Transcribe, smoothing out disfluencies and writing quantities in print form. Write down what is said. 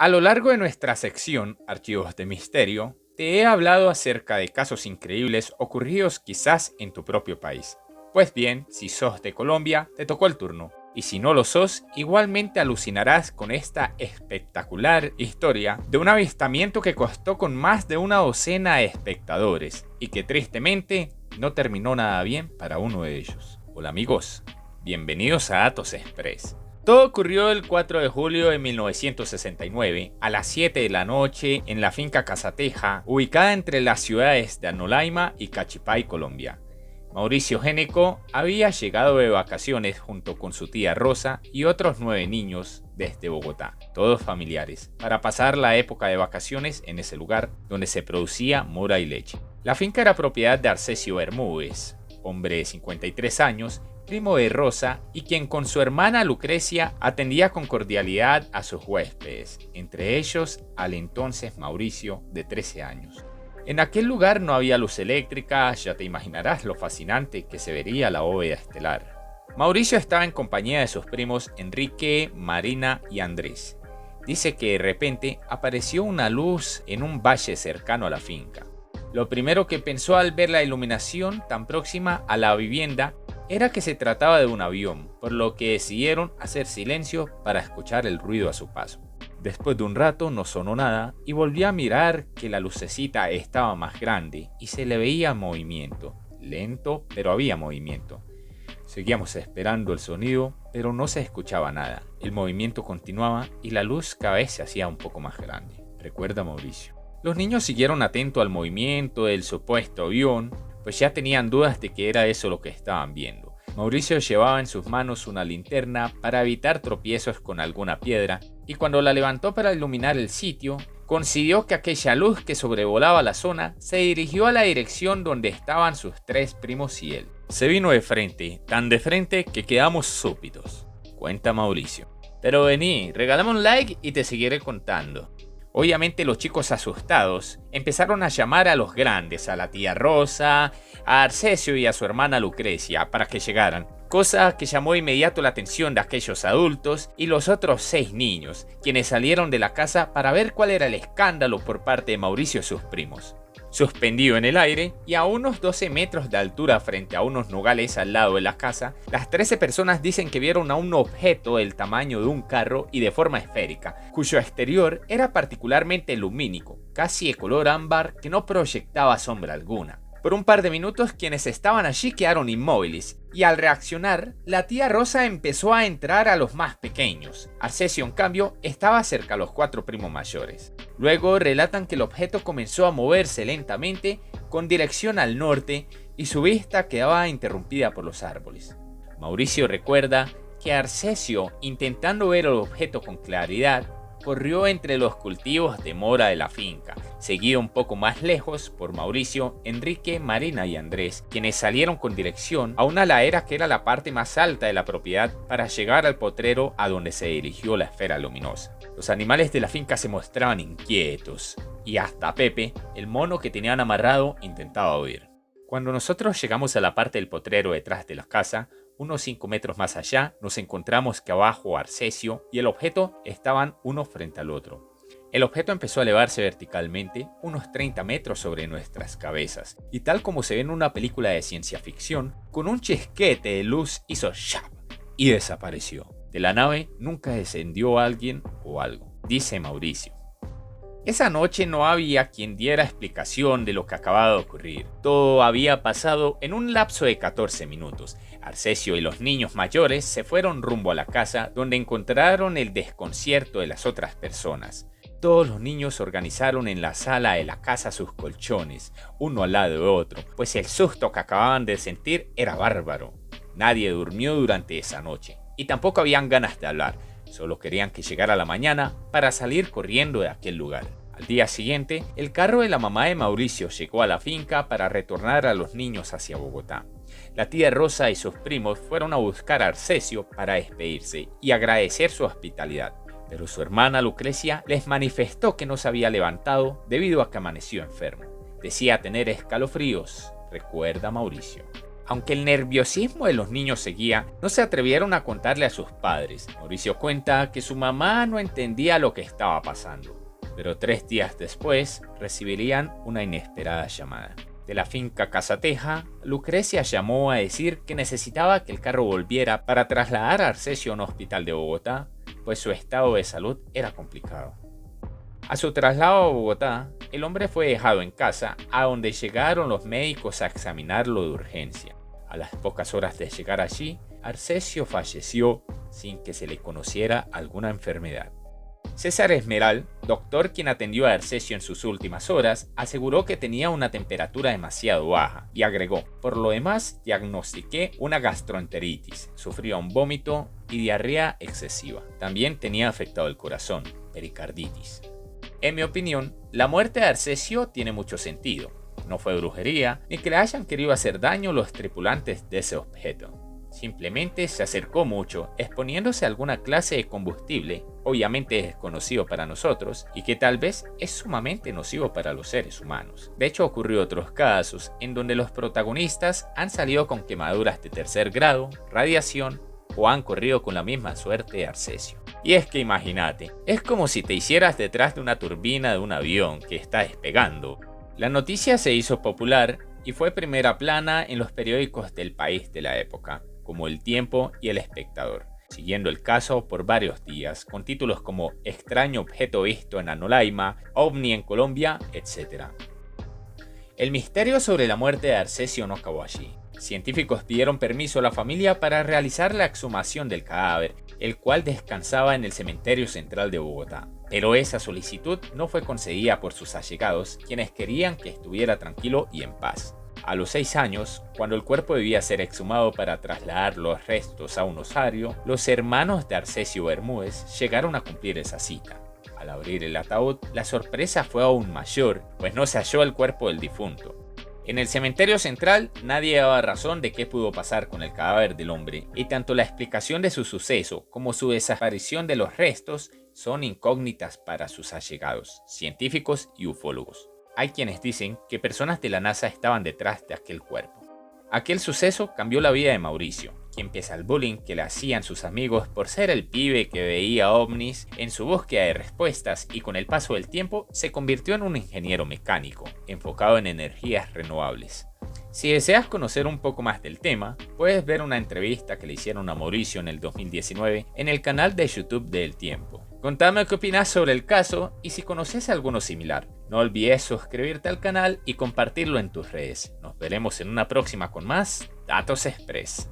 A lo largo de nuestra sección Archivos de Misterio, te he hablado acerca de casos increíbles ocurridos quizás en tu propio país. Pues bien, si sos de Colombia, te tocó el turno. Y si no lo sos, igualmente alucinarás con esta espectacular historia de un avistamiento que costó con más de una docena de espectadores y que tristemente no terminó nada bien para uno de ellos. Hola amigos, bienvenidos a Datos Express. Todo ocurrió el 4 de julio de 1969 a las 7 de la noche en la finca Casateja, ubicada entre las ciudades de Anolaima y Cachipay, Colombia. Mauricio Géneco había llegado de vacaciones junto con su tía Rosa y otros 9 niños desde Bogotá, todos familiares, para pasar la época de vacaciones en ese lugar donde se producía mora y leche. La finca era propiedad de Arcesio Bermúdez, hombre de 53 años, primo de Rosa y quien con su hermana Lucrecia atendía con cordialidad a sus huéspedes, entre ellos al entonces Mauricio de 13 años. En aquel lugar no había luz eléctrica, ya te imaginarás lo fascinante que se vería la bóveda estelar. Mauricio estaba en compañía de sus primos Enrique, Marina y Andrés. Dice que de repente apareció una luz en un valle cercano a la finca. Lo primero que pensó al ver la iluminación tan próxima a la vivienda era que se trataba de un avión, por lo que decidieron hacer silencio para escuchar el ruido a su paso. Después de un rato no sonó nada y volví a mirar que la lucecita estaba más grande y se le veía movimiento. Lento, pero había movimiento. Seguíamos esperando el sonido, pero no se escuchaba nada. El movimiento continuaba y la luz cada vez se hacía un poco más grande, recuerda Mauricio. Los niños siguieron atentos al movimiento del supuesto avión, pues ya tenían dudas de que era eso lo que estaban viendo. Mauricio llevaba en sus manos una linterna para evitar tropiezos con alguna piedra y cuando la levantó para iluminar el sitio, coincidió que aquella luz que sobrevolaba la zona se dirigió a la dirección donde estaban sus 3 primos y él. Se vino de frente, tan de frente que quedamos súbitos, cuenta Mauricio. Pero vení, regálame un like y te seguiré contando. Obviamente los chicos asustados empezaron a llamar a los grandes, a la tía Rosa, a Arcesio y a su hermana Lucrecia para que llegaran, cosa que llamó de inmediato la atención de aquellos adultos y los otros 6 niños, quienes salieron de la casa para ver cuál era el escándalo por parte de Mauricio y sus primos. Suspendido en el aire y a unos 12 metros de altura frente a unos nogales al lado de la casa, las 13 personas dicen que vieron a un objeto del tamaño de un carro y de forma esférica, cuyo exterior era particularmente lumínico, casi de color ámbar que no proyectaba sombra alguna. Por un par de minutos quienes estaban allí quedaron inmóviles y al reaccionar, la tía Rosa empezó a entrar a los más pequeños. Arcesio, en cambio, estaba cerca a los 4 primos mayores. Luego relatan que el objeto comenzó a moverse lentamente con dirección al norte y su vista quedaba interrumpida por los árboles. Mauricio recuerda que Arcesio, intentando ver el objeto con claridad, corrió entre los cultivos de mora de la finca, seguido un poco más lejos por Mauricio, Enrique, Marina y Andrés, quienes salieron con dirección a una ladera que era la parte más alta de la propiedad para llegar al potrero a donde se dirigió la esfera luminosa. Los animales de la finca se mostraban inquietos y hasta Pepe, el mono que tenían amarrado, intentaba huir. Cuando nosotros llegamos a la parte del potrero detrás de la casa, unos 5 metros más allá, nos encontramos que abajo Arcesio y el objeto estaban uno frente al otro. El objeto empezó a elevarse verticalmente unos 30 metros sobre nuestras cabezas, y tal como se ve en una película de ciencia ficción, con un chisquete de luz hizo ¡shap! Y desapareció. De la nave nunca descendió alguien o algo, dice Mauricio. Esa noche no había quien diera explicación de lo que acababa de ocurrir. Todo había pasado en un lapso de 14 minutos. Arcesio y los niños mayores se fueron rumbo a la casa, donde encontraron el desconcierto de las otras personas. Todos los niños organizaron en la sala de la casa sus colchones, uno al lado de otro, pues el susto que acababan de sentir era bárbaro. Nadie durmió durante esa noche, y tampoco habían ganas de hablar. Solo querían que llegara la mañana para salir corriendo de aquel lugar. Al día siguiente, el carro de la mamá de Mauricio llegó a la finca para retornar a los niños hacia Bogotá. La tía Rosa y sus primos fueron a buscar a Arcesio para despedirse y agradecer su hospitalidad. Pero su hermana Lucrecia les manifestó que no se había levantado debido a que amaneció enfermo. Decía tener escalofríos, recuerda Mauricio. Aunque el nerviosismo de los niños seguía, no se atrevieron a contarle a sus padres. Mauricio cuenta que su mamá no entendía lo que estaba pasando, pero 3 días después recibirían una inesperada llamada. De la finca Casateja, Lucrecia llamó a decir que necesitaba que el carro volviera para trasladar a Arcesio a un hospital de Bogotá, pues su estado de salud era complicado. A su traslado a Bogotá, el hombre fue dejado en casa, a donde llegaron los médicos a examinarlo de urgencia. A las pocas horas de llegar allí, Arcesio falleció sin que se le conociera alguna enfermedad. César Esmeral, doctor quien atendió a Arcesio en sus últimas horas, aseguró que tenía una temperatura demasiado baja y agregó: por lo demás, diagnostiqué una gastroenteritis, sufría un vómito y diarrea excesiva. También tenía afectado el corazón, pericarditis. En mi opinión, la muerte de Arcesio tiene mucho sentido. No fue brujería, ni que le hayan querido hacer daño los tripulantes de ese objeto. Simplemente se acercó mucho, exponiéndose a alguna clase de combustible, obviamente desconocido para nosotros, y que tal vez es sumamente nocivo para los seres humanos. De hecho, ocurrió otros casos en donde los protagonistas han salido con quemaduras de 3er grado, radiación, o han corrido con la misma suerte de Arcesio. Y es que imagínate, es como si te hicieras detrás de una turbina de un avión que está despegando. La noticia se hizo popular y fue primera plana en los periódicos del país de la época, como El Tiempo y El Espectador, siguiendo el caso por varios días, con títulos como Extraño objeto visto en Anolaima, OVNI en Colombia, etc. El misterio sobre la muerte de Arcesio no acabó allí. Científicos pidieron permiso a la familia para realizar la exhumación del cadáver, el cual descansaba en el cementerio central de Bogotá. Pero esa solicitud no fue concedida por sus allegados, quienes querían que estuviera tranquilo y en paz. A los 6 años, cuando el cuerpo debía ser exhumado para trasladar los restos a un osario, los hermanos de Arcesio Bermúdez llegaron a cumplir esa cita. Al abrir el ataúd, la sorpresa fue aún mayor, pues no se halló el cuerpo del difunto. En el cementerio central nadie daba razón de qué pudo pasar con el cadáver del hombre, y tanto la explicación de su suceso como su desaparición de los restos son incógnitas para sus allegados, científicos y ufólogos. Hay quienes dicen que personas de la NASA estaban detrás de aquel cuerpo. Aquel suceso cambió la vida de Mauricio, quien pese al bullying que le hacían sus amigos por ser el pibe que veía ovnis, en su búsqueda de respuestas y con el paso del tiempo se convirtió en un ingeniero mecánico, enfocado en energías renovables. Si deseas conocer un poco más del tema, puedes ver una entrevista que le hicieron a Mauricio en el 2019 en el canal de YouTube de El Tiempo. Contame qué opinas sobre el caso y si conoces alguno similar. No olvides suscribirte al canal y compartirlo en tus redes. Nos veremos en una próxima con más Datos Express.